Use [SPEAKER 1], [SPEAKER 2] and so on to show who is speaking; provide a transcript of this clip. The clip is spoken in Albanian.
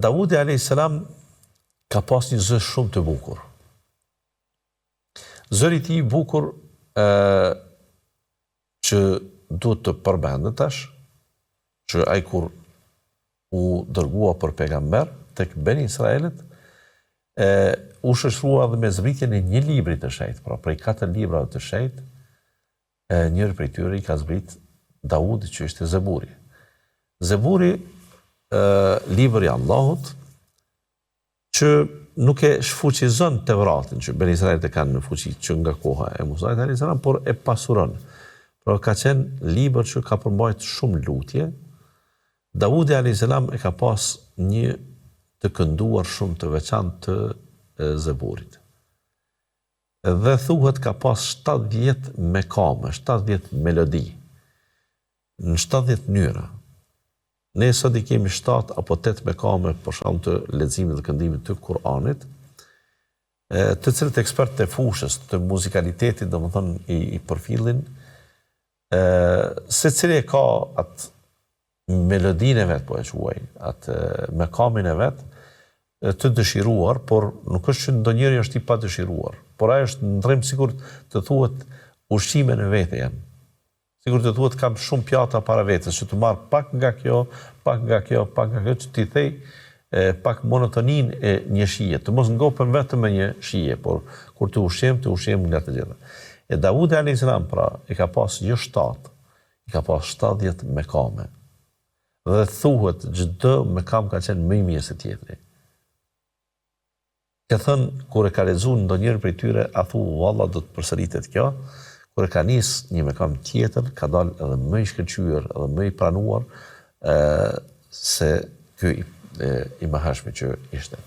[SPEAKER 1] Davudi a.s. ka pas një zë shumë të bukur. Zëri i tij i bukur që duhet të përmendet tash, që ai kur u dërgua për pejgamber tek Ben Israelit, u shoqërua dhe me zbritjen e një libri të shenjtë, pra prej 4 librave të shenjtë, njëri prej tyre i ka zbrit Davudi, që ishte Zeburi. Zeburi, libri i Allahut, që nuk e shfuqizon Tevratin, që Ben Israelit e kanë në fuqi që nga koha e Musait a.s., por e pasuron. Pra ka qenë libër që ka përmbajt shumë lutje. Davudi a.s. e ka pas një të kënduar shumë të veçantë të Zeburit. Dhe thuhet ka pas 70 mekame, 70 melodi, në 70 mënyra. Ne sot i kemi 7 apo 8 mekame për shkak të leximit dhe këndimit të Kur'anit, të cilët ekspertë të fushës, të muzikалitetit, domethënë i përfillin, secili e ka atë melodinë e vet, po e quaj, atë mekamin e vet, të dëshiruar, por nuk është që ndonjëri është i pa dëshiruar, por ai është ndrym sikur të thuhet ushqime në vete janë. Sikur të thuhet kam shumë pjata para vetes, që të marr pak nga kjo, pak nga kjo, pak nga kjo, që t'i thej pak monotonin e një shije, të mos ngopen vetëm me një shije, por kur të ushqem nga të gjitha. E Davudi a.s. pra, i ka pas jo 7, i ka pas 70 mekame. Dhe thuhet çdo mekam ka qenë më i mirë se tjetri. Ka thënë, kur e ka lexuar ndonjëri prej tyre, a thu, valla do të përsëritet kjo. Kur e ka nis një mekam tjetër, ka dalë edhe më i shkëlqyer, edhe më i pranuar se ky i mëhershmi që ishte.